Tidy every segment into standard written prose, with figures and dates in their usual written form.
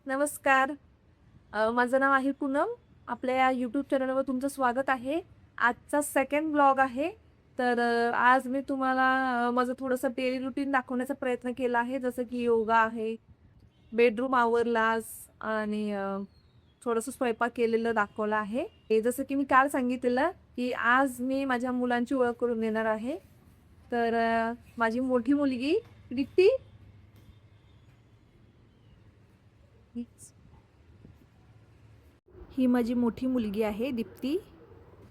नमस्कार. माझं नाव आहे पूनम. आपल्या या यूट्यूब चॅनलवर तुमचं स्वागत आहे. आजचा सेकंड ब्लॉग आहे. तर आज मी तुम्हाला माझं थोडंसं डेली रुटीन दाखवण्याचा प्रयत्न केला आहे. जसं की योगा आहे, बेडरूम आवरला आज आणि थोडंसं स्वयंपाक केलेलं दाखवलं आहे. हे जसं की मी काल सांगितलेलं की आज मी माझ्या मुलांची ओळख करून देणार आहे. तर माझी मोठी मुलगी दीप्ती, ही माझी मोठी मुलगी आहे दीप्ती.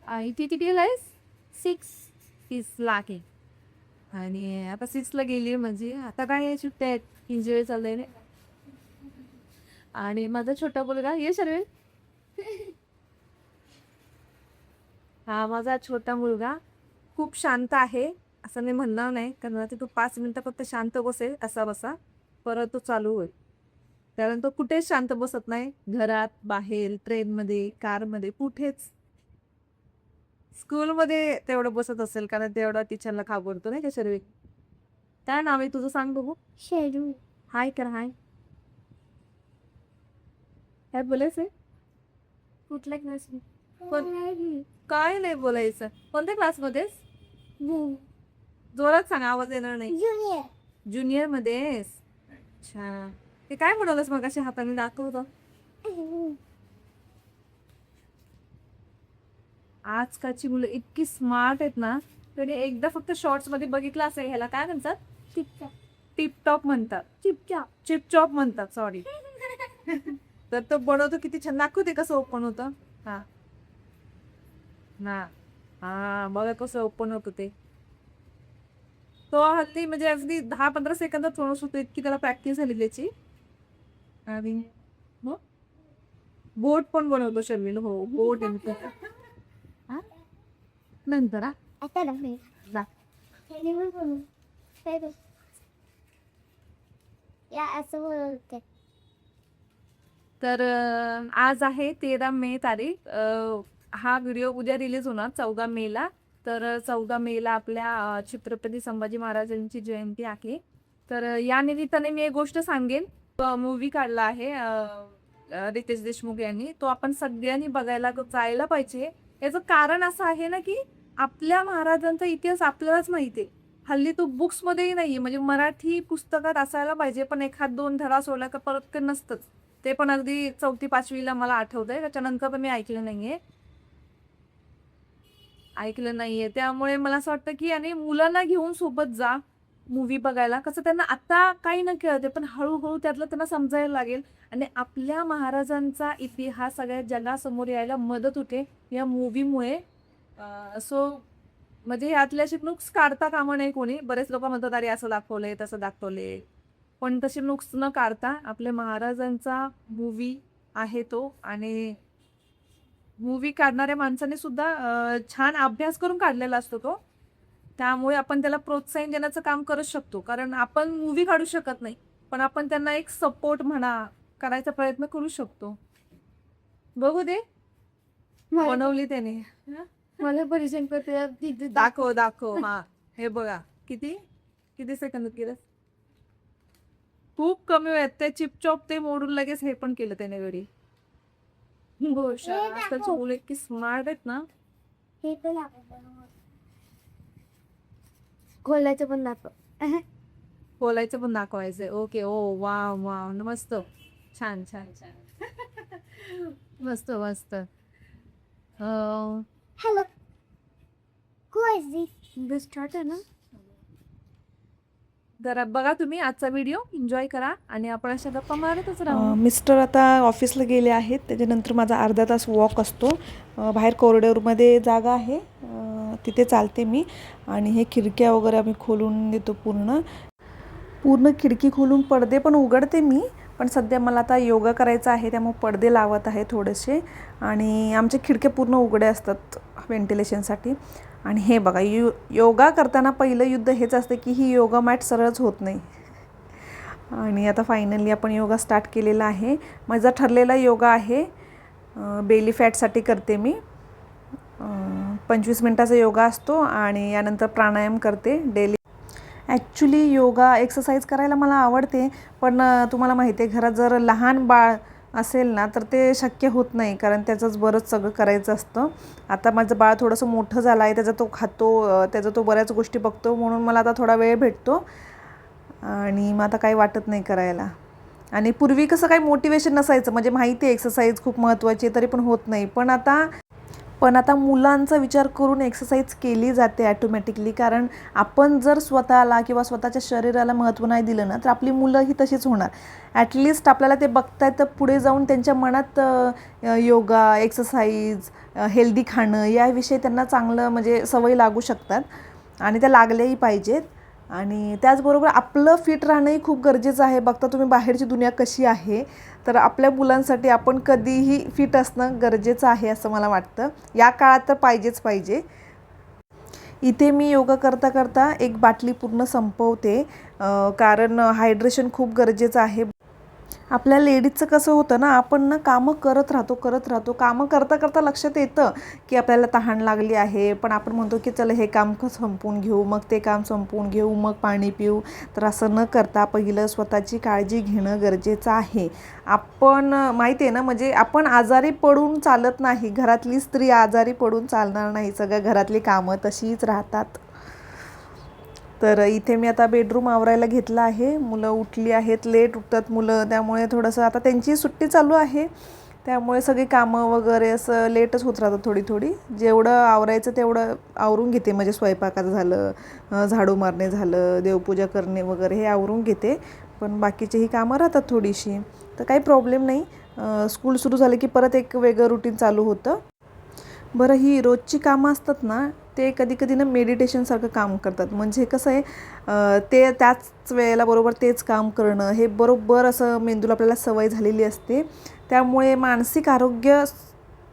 आणि ती कितीला आहेस? 6ला आहे. आणि आता 6ला गेली म्हणजे आता काय सुट्ट्या आहेत, एन्जॉय चाललंय ना. आणि माझा छोटा मुलगा ये शर्वे, हा माझा छोटा मुलगा खूप शांत आहे असं मी म्हणणार नाही, कारण तो 5 मिनिटं फक्त शांत बसेल असा बसा, परत तो चालू होईल. कारण तो कुठेच शांत बसत नाही, घरात, बाहेर, ट्रेनमध्ये, कारमध्ये, कुठेच. स्कूलमध्ये तेवढं बसत असेल कारण तेवढा टीचरला घाबरतो नाही का शर्वे. काय नाव आहे तुझं सांग बघू. शेरू. हाय कर, हाय. काय बोलायचंय? कुठल्या क्लास? काय नाही बोलायचं. कोणत्या क्लासमध्येस? जोरात सांग, आवाज येणार नाही. ज्युनियर. ज्युनियर मध्येस? अच्छा. ते काय बनवलंस मग अशा हाताने दाखवतो. आजकालची मुलं इतकी स्मार्ट आहेत ना, तरी एकदा फक्त शॉर्ट्स मध्ये बघितलं असेल. ह्याला काय म्हणतात? टिपटॉप. टिपटॉप म्हणतात. टिपटॉप. चिपचॉप म्हणतात, सॉरी. तर तो बनवतो किती छान. दाखवू ते कसं ओपन होतं. हा ना, हा बघा कसं ओपन होतं ते. तो हल्ली म्हणजे अगदी 10-15 सेकंदात बनवत होतो, इतकी त्याला प्रॅक्टिस झाली त्याची. आणि बोट पण बनवतो शर्मिल. हो, बोट नंतर आता नाही. जा. या असं बोलते. तर आज आहे 13 मे तारीख. हा व्हिडिओ उद्या रिलीज होणार 14 मेला. तर 14 मेला आपल्या छत्रपती संभाजी महाराजांची जयंती आहे. तर या निमित्ताने मी एक गोष्ट सांगेन. मूवी काढला आहे रितेश देशमुख यांनी. तो आपण सगळ्यांनी बघायला जायला पाहिजे. याचं कारण असं आहे ना की आपल्या महाराजांचा इतिहास आपल्यालाच माहिती आहे. हल्ली तो बुक्समध्येही नाहीये, म्हणजे मराठी पुस्तकात असायला पाहिजे, पण एखाद 2 धडा सोडला का परत नसतंच. ते पण अगदी 4थी-5वीला मला आठवतंय. त्याच्यानंतर पण मी ऐकलं नाहीये. त्यामुळे मला असं वाटतं की आणि मुलांना घेऊन सोबत जा मूवी बघायला. कसं त्यांना आता काही न कळते, पण हळूहळू त्यातलं त्यांना समजायला लागेल आणि आपल्या महाराजांचा इतिहास सगळ्या जगासमोर यायला मदत होते या मूवीमुळे. सो म्हणजे यातले असे नुक्स काढता कामा नये कोणी. बरेच लोक म्हणतात अरे असं दाखवलंय, तसं दाखवलंय, पण तसे नुक्स न काढता आपल्या महाराजांचा मूवी आहे तो. आणि मूवी काढणाऱ्या माणसाने सुद्धा छान अभ्यास करून काढलेला असतो तो. त्यामुळे आपण त्याला प्रोत्साहन देण्याचं काम करू शकतो. कारण आपण मूवी काढू शकत नाही, पण आपण त्यांना एक सपोर्ट म्हणा करायचा प्रयत्न करू शकतो. बघू दे बनवली त्याने. मला परिचय करते. दाखव. हा हे बघा, किती किती सेकंद केलं. खूप कमी वेळात ते चिपचॉप ते मोडून लगेच हे पण केलं त्याने घरी. आजकालची मुलं इतकी स्मार्ट आहेत ना. हे पण खोलायचं पण दाखव. बोलायचं पण दाखवायचंय. ओके. ओ वाव वाव, मस्त. छान. मस्त. Hello. Who is this? This start आहे ना. जरा बघा तुम्ही आजचा व्हिडिओ, एन्जॉय करा आणि आपण अशा गप्पा मारतच राहू. मिस्टर आता ऑफिसला गेले आहेत. त्याच्यानंतर माझा अर्धा तास वॉक असतो. बाहेर कॉरिडॉरमध्ये जागा आहे, तिथे चालते मी. आणि हे खिडक्या वगैरे आम्ही खोलून देतो. पूर्ण खिडकी खोलून पडदे पण उघडते मी. पण सध्या मला आता योगा करायचा आहे, त्यामुळे पडदे लावत आहे थोडेसे. आणि आमच्या खिडक्या पूर्ण उघड्या असतात व्हेंटिलेशनसाठी. आणि हे बघा, योगा करताना पहिलं युद्ध हेच असतं की ही योगा मॅट सरळच होत नाही. आणि आता फायनली आपण योगा स्टार्ट केलेला आहे. माझा ठरलेला योगा आहे, बेली फॅटसाठी करते मी. 25 मिनटाचा योगा असतो आणि यानंतर प्राणायाम करते डेली. ॲक्च्युली योगा एक्सरसाइज करायला मला आवडते, पण तुम्हाला माहिती आहे घरात जर लहान बाळ असेल ना तर ते शक्य होत नाही, कारण त्याचंच बरंच सगळं करायचं असतं. आता माझं बाळ थोडंसं मोठं झालं आहे, त्याचा तो खातो, त्याचा तो बऱ्याच गोष्टी बघतो, म्हणून मला आता थोडा वेळ भेटतो आणि मग आता काही वाटत नाही करायला. आणि पूर्वी कसं काही मोटिवेशन नसायचं, म्हणजे माहिती आहे एक्सरसाइज खूप महत्त्वाची आहे तरी पण होत नाही. पण आता मुलांचा विचार करून एक्सरसाइज केली जाते ॲटोमॅटिकली, कारण आपण जर स्वतःला किंवा स्वतःच्या शरीराला महत्त्व नाही दिलं ना तर आपली मुलंही तशीच होणार. ॲटलिस्ट आपल्याला ते बघतायत तर पुढे जाऊन त्यांच्या मनात योगा, एक्सरसाइज, हेल्दी खाणं याविषयी त्यांना चांगलं म्हणजे सवय लागू शकतात आणि त्या लागल्याही पाहिजेत. आणि त्याचबरोबर आपलं फिट राहणंही खूप गरजेचं आहे. बघता तुम्ही बाहेरची दुनिया कशी आहे, तर आपल्या मुलांसाठी आपण कधीही फिट असणं गरजेचं आहे असं मला वाटतं. या काळात तर पाहिजे. इथे मी योगा करता करता एक बाटली पूर्ण संपवते, कारण हायड्रेशन खूप गरजेचं आहे. आपल्या लेडीजचं कसं होतं ना, आपण ना कामं करत राहतो. कामं करता करता लक्षात येतं की आपल्याला तहान लागली आहे, पण आपण म्हणतो की चला हे काम संपवून घेऊ, मग ते काम संपवून घेऊ, मग पाणी पिऊ. तर असं न करता पहिलं स्वतःची काळजी घेणं गरजेचं आहे. आपण माहिती आहे ना, म्हणजे आपण आजारी पडून चालत नाही, घरातली स्त्री आजारी पडून चालणार नाही, सगळ्या घरातली कामं तशीच राहतात. तर इथे मी आता बेडरूम आवरायला घेतला आहे. मुलं उठली आहेत, लेट उठतात मुलं, त्यामुळे थोडंसं आता त्यांची सुट्टी चालू आहे, त्यामुळे सगळी कामं वगैरे असं लेटच होत राहतात थोडी. जेवढं आवरायचं तेवढं आवरून घेते, म्हणजे स्वयंपाकाचं झालं, झाडू मारणे झालं, देवपूजा करणे वगैरे हे आवरून घेते. पण बाकीचेही कामं राहतात थोडीशी, तर काही प्रॉब्लेम नाही. स्कूल सुरू झालं की परत एक वेगळं रुटीन चालू होतं. बरं, ही रोजची कामं असतात ना, ते कधी ना मेडिटेशनसारखं काम करतात. म्हणजे कसं आहे, ते त्याच वेळेला बरोबर तेच काम करणं, हे बरोबर असं मेंदूला आपल्याला सवय झालेली असते. त्यामुळे मानसिक आरोग्य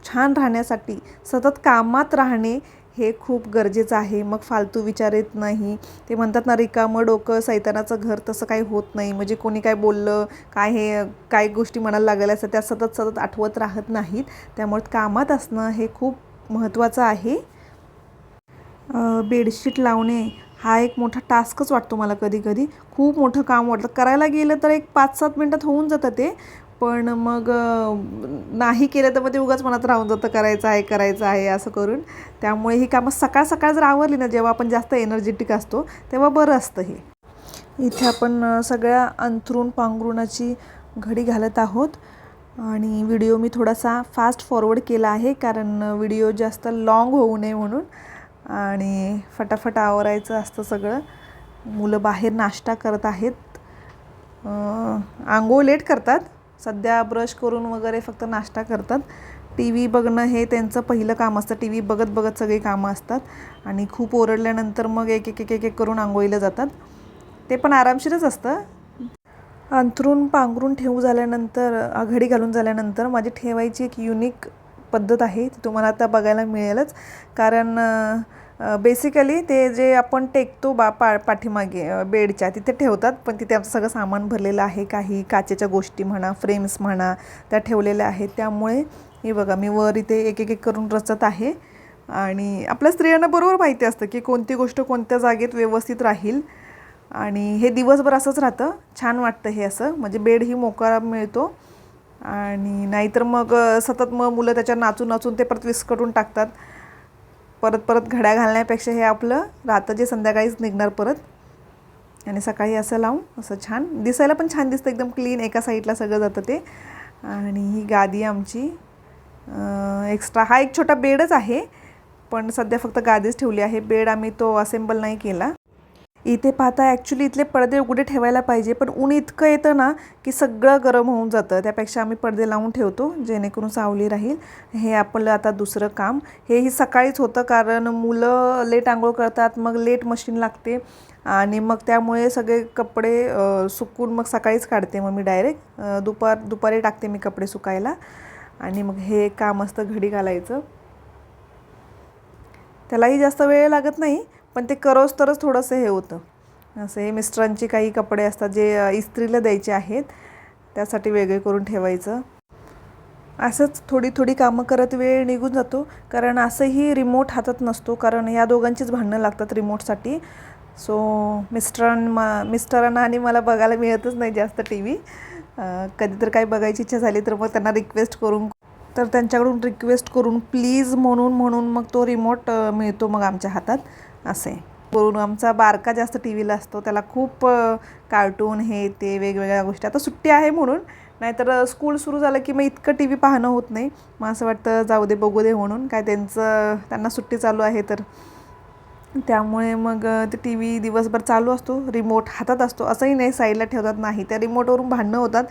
छान राहण्यासाठी सतत कामात राहणे हे खूप गरजेचं आहे. मग फालतू विचार येत नाही. ते म्हणतात ना, रिकामं डोकं सैतानाचं घर, तसं काही होत नाही. म्हणजे कोणी काय बोललं, काय गोष्टी मनाला लागल्या असतात त्या सतत आठवत राहत नाहीत. त्यामुळे कामात असणं हे खूप महत्त्वाचं आहे. बेडशीट लावणे हा एक मोठा टास्कच वाटतो मला कधी. खूप मोठं काम वाटतं. करायला गेलं तर एक 5-7 मिनटात होऊन जातं ते, पण मग नाही केलं तर मग ते उगाच मनात राहून जातं, करायचं आहे असं करून. त्यामुळे ही कामं सकाळ जर आवरली ना, जेव्हा आपण जास्त एनर्जेटिक असतो तेव्हा बरं असतं हे. इथे आपण सगळ्या अंथरूण पांघरुणाची घडी घालत आहोत आणि व्हिडिओ मी थोडासा फास्ट फॉरवर्ड केला आहे, कारण व्हिडिओ जास्त लाँग होऊ नये म्हणून. आणि फटाफट आवरायचं असतं सगळं. मुलं बाहेर नाश्ता करत आहेत. आंघोळ लेट करतात, सध्या ब्रश करून वगैरे फक्त नाश्ता करतात. टी व्ही बघणं हे त्यांचं पहिलं काम असतं. टी व्ही बघत सगळी कामं असतात आणि खूप ओरडल्यानंतर मग एक करून आंघोळीला जातात. ते पण आरामशीरच असतं. अंथरूण पांघरून घडी घालून झाल्यानंतर माझी ठेवायची एक युनिक पद्धत आहे, ती तुम्हाला आता बघायला मिळेलच. कारण बेसिकली ते जे आपण टेकतो पाठीमागे बेडच्या तिथे ठेवतात, पण तिथे आमचं सगळं सामान भरलेलं आहे. काही काचेच्या गोष्टी म्हणा, फ्रेम्स म्हणा, त्या ठेवलेल्या आहेत. त्यामुळे हे बघा, मी वर इथे एक करून रचत आहे. आणि आपल्या स्त्रियांना बरोबर माहिती असतं की कोणती गोष्ट कोणत्या जागेत व्यवस्थित राहील. आणि हे दिवसभर असंच राहतं. छान वाटतं हे असं, म्हणजे बेडही मोकळा मिळतो. आणि नाहीतर मग सतत मुलं त्याच्यावर नाचून ते परत विस्कटून टाकतात. परत घड्या घालण्यापेक्षा हे आपलं राहतं जे संध्याकाळीच निघणार परत. आणि सकाळी असं लावून असं छान दिसायला पण छान दिसतं, एकदम क्लीन, एका साईडला सगळं जातं ते. आणि ही गादी आमची एक्स्ट्रा, हा एक छोटा बेडच आहे, पण सध्या फक्त गादीच ठेवली आहे. बेड आम्ही तो असेंबल नाही केला. इथे पाहता ॲक्च्युली इथले पडदे उघडे ठेवायला पाहिजे, पण ऊन इतकं येतं ना की सगळं गरम होऊन जातं. त्यापेक्षा आम्ही पडदे लावून ठेवतो जेणेकरून सावली राहील. हे आपलं आता दुसरं काम, हेही सकाळीच होतं, कारण मुलं लेट आंघोळ करतात, मग लेट मशीन लागते आणि मग त्यामुळे सगळे कपडे सुकून मग सकाळीच काढते. मग मी डायरेक्ट दुपारी टाकते मी कपडे सुकायला. आणि मग हे काम असतं घडी घालायचं. त्यालाही जास्त वेळ लागत नाही, पण ते तरच थोडंसं हे होतं. असं हे मिस्टरांची काही कपडे असतात जे इस्त्रीला द्यायचे आहेत, त्यासाठी वेगळे करून ठेवायचं. असंच थोडी कामं करत वेळ निघून जातो. कारण असंही रिमोट हातात नसतो, कारण ह्या दोघांचीच भांडणं लागतात रिमोटसाठी. सो मिस्टरांना आणि मला बघायला मिळतच नाही जास्त टी व्ही. कधी तर काही बघायची इच्छा झाली तर मग त्यांना त्यांच्याकडून रिक्वेस्ट करून प्लीज म्हणून मग तो रिमोट मिळतो मग आमच्या हातात. असे करून आमचा बारका जास्त टी व्हीला असतो, त्याला खूप कार्टून हे ते वेगवेगळ्या गोष्टी. आता सुट्टी आहे म्हणून, नाहीतर स्कूल सुरू झालं की मग इतकं टी व्ही पाहणं होत नाही. मग असं वाटतं जाऊ दे बघू दे म्हणून, काय त्यांना सुट्टी चालू आहे तर त्यामुळे मग ते टी व्ही दिवसभर चालू असतो, रिमोट हातात असतो. असंही नाही साईडला ठेवतात, नाही त्या रिमोटवरून भांडणं होतात.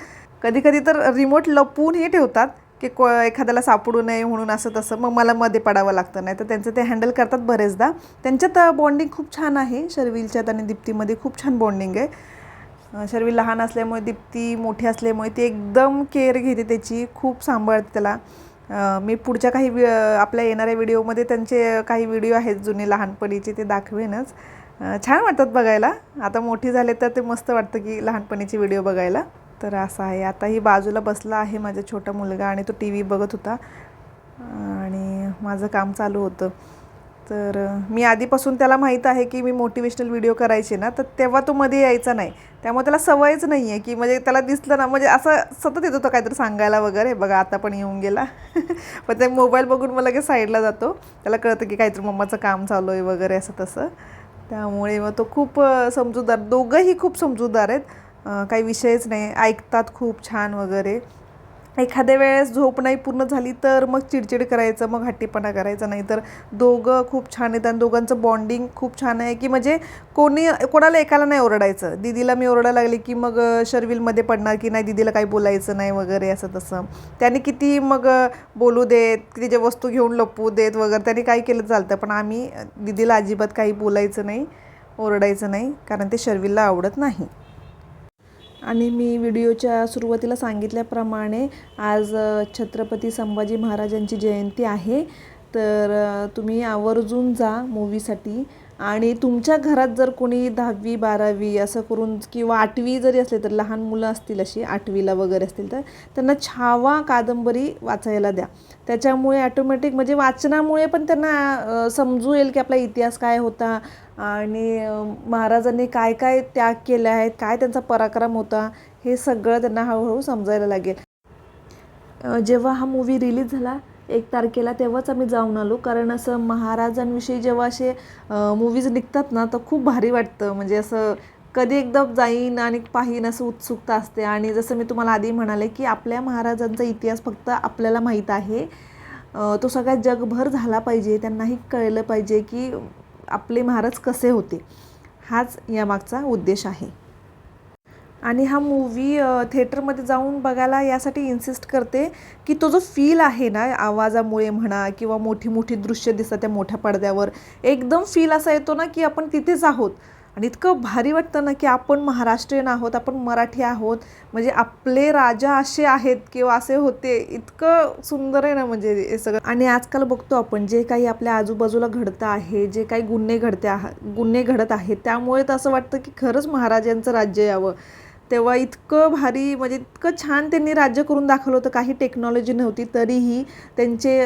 कधी तर रिमोट लपवूनही ठेवतात की एखाद्याला सापडू नये म्हणून, असं तसं. मग मला मध्ये पडावं लागतं, नाही तर त्यांचं ते हँडल करतात बरेचदा. त्यांच्यात बॉन्डिंग खूप छान आहे, शर्विलच्यात आणि दीप्तीमध्ये खूप छान बॉन्डिंग आहे. शर्विल लहान असल्यामुळे, दीप्ती मोठी असल्यामुळे ती एकदम केअर घेते त्याची, खूप सांभाळते त्याला. मी पुढच्या काही आपल्या येणाऱ्या व्हिडिओमध्ये त्यांचे काही व्हिडिओ आहेत जुने लहानपणीचे, ते दाखवेनच. छान वाटतात बघायला. आता मोठी झाले तर ते मस्त वाटतं की लहानपणीचे व्हिडिओ बघायला. तर असं आहे. आता ही बाजूला बसला आहे माझा छोटा मुलगा आणि तो टी व्ही बघत होता आणि माझं काम चालू होतं. तर मी आधीपासून त्याला माहीत आहे की मी मोटिवेशनल व्हिडिओ करायचे ना, तर तेव्हा तो मध्ये यायचा नाही. त्यामुळे त्याला सवयच नाही आहे की म्हणजे त्याला दिसलं ना म्हणजे असं सतत येत होतं काहीतरी सांगायला वगैरे. बघा आता पण येऊन गेला. पण ते मोबाईल बघून मला लगेच साईडला जातो. त्याला कळतं की काहीतरी मम्माचं काम चालू आहे वगैरे असं तसं. त्यामुळे मग तो खूप समजूतदार, दोघंही खूप समजूतदार आहेत. काही विषयच नाही, ऐकतात खूप छान वगैरे. एखाद्या वेळेस झोप नाही पूर्ण झाली तर मग चिडचिड करायचं, मग हट्टीपणा करायचा. नाही तर दोघं खूप छान आहेत आणि दोघांचं बॉन्डिंग खूप छान आहे की म्हणजे कोणाला एकाला नाही ओरडायचं. दीदीला मी ओरडायला लागली की मग शर्विलमध्ये पडणार की नाही दीदीला काही बोलायचं नाही वगैरे असं तसं. त्याने किती मग बोलू देत, तिच्या वस्तू घेऊन लपवू देत वगैरे, त्याने काही केलं चालतं. पण आम्ही दीदीला अजिबात काही बोलायचं नाही, ओरडायचं नाही, कारण ते शर्विलला आवडत नाही. आणि मी व्हिडिओच्या सुरुवातीला सांगितल्याप्रमाणे आज छत्रपती संभाजी महाराजांची जयंती आहे. तर तुम्ही आवर्जून जा मूवीसाठी. आणि तुमच्या घरात जर कोणी 10वी 12वी असं करून किंवा 8वी जरी असले तर लहान मुलं असतील अशी 8वीला वगैरे असतील तर त्यांना छावा कादंबरी वाचायला द्या. त्याच्यामुळे ॲटोमॅटिक म्हणजे वाचनामुळे पण त्यांना समजू येईल की आपला इतिहास काय होता आणि महाराजांनी काय काय त्याग केले आहेत, काय त्यांचा पराक्रम होता, हे सगळं त्यांना हळूहळू समजायला लागेल. जेव्हा हा मूवी रिलीज झाला 1 तारखेला तेव्हाच आम्ही जाऊन आलो. कारण असं महाराजांविषयी जेव्हा असे मूवीज निघतात ना तर खूप भारी वाटतं. म्हणजे असं कधी एकदा जाईन आणि पाहीन असं उत्सुकता असते. आणि जसं मी तुम्हाला आधी म्हणाले की आपल्या महाराजांचा इतिहास फक्त आपल्याला माहीत आहे, तो सगळ्या जगभर झाला पाहिजे, त्यांनाही कळलं पाहिजे की आपले महाराज कसे होते. हाच यामागचा उद्देश आहे. आणि हा मूवी थिएटरमध्ये जाऊन बघायला यासाठी इन्सिस्ट करते की तो जो फील आहे ना, आवाजामुळे म्हणा किंवा मोठी मोठी दृश्य दिसतात त्या मोठ्या पडद्यावर, एकदम फील असा येतो ना की आपण तिथेच आहोत. आणि इतकं भारी वाटतं ना की आपण महाराष्ट्रीयन आहोत, आपण मराठी आहोत, म्हणजे आपले राजा असे आहेत किंवा असे होते. इतकं सुंदर आहे ना म्हणजे हे सगळं. आणि आजकाल बघतो आपण जे काही आपल्या आजूबाजूला घडतं आहे, जे काही गुन्हे घडत आहेत, त्यामुळे तर असं वाटतं की खरंच महाराजांचं राज्य यावं. तेव्हा इतकं भारी म्हणजे इतकं छान त्यांनी राज्य करून दाखवलं होतं. काही टेक्नॉलॉजी नव्हती तरीही त्यांचे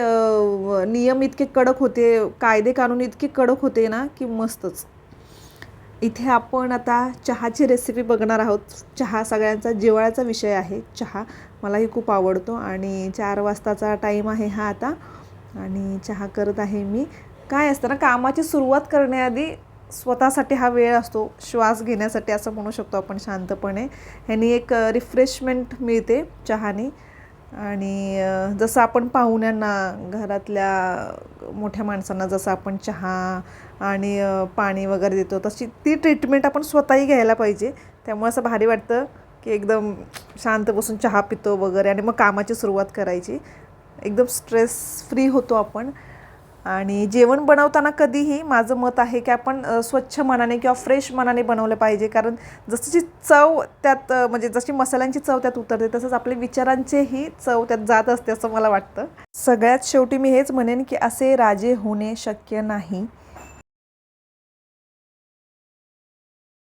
नियम इतके कडक होते, कायदे कानून इतके कडक होते ना की मस्तच. इथे आपण आता चहाची रेसिपी बघणार आहोत. चहा सगळ्यांचा जिव्हाळ्याचा विषय आहे. चहा मलाही खूप आवडतो आणि 4 वाजताचा टाईम आहे हा आता. आणि चहा करत आहे मी. काय असतं ना, कामाची सुरुवात करण्याआधी स्वतःसाठी हा वेळ असतो, श्वास घेण्यासाठी असं म्हणू शकतो आपण शांतपणे. ह्यानी एक रिफ्रेशमेंट मिळते चहानी. आणि जसं आपण पाहुण्यांना, घरातल्या मोठ्या माणसांना जसं आपण चहा आणि पाणी वगैरे देतो, तशी ती ट्रीटमेंट आपण स्वतःही घ्यायला पाहिजे. त्यामुळे असं भारी वाटतं की एकदम शांत बसून चहा पितो वगैरे आणि मग कामाची सुरुवात करायची. एकदम स्ट्रेस फ्री होतो आपण. आणि जेवण बनवताना कधीही माझं मत आहे की आपण स्वच्छ मनाने किंवा फ्रेश मनाने बनवलं पाहिजे. कारण जशी चव त्यात म्हणजे जशी मसाल्यांची चव त्यात उतरते तसंच आपल्या विचारांचीही चव त्यात जात असते असं मला वाटतं. सगळ्यात शेवटी मी हेच म्हणेन की असे राजे होणे शक्य नाही.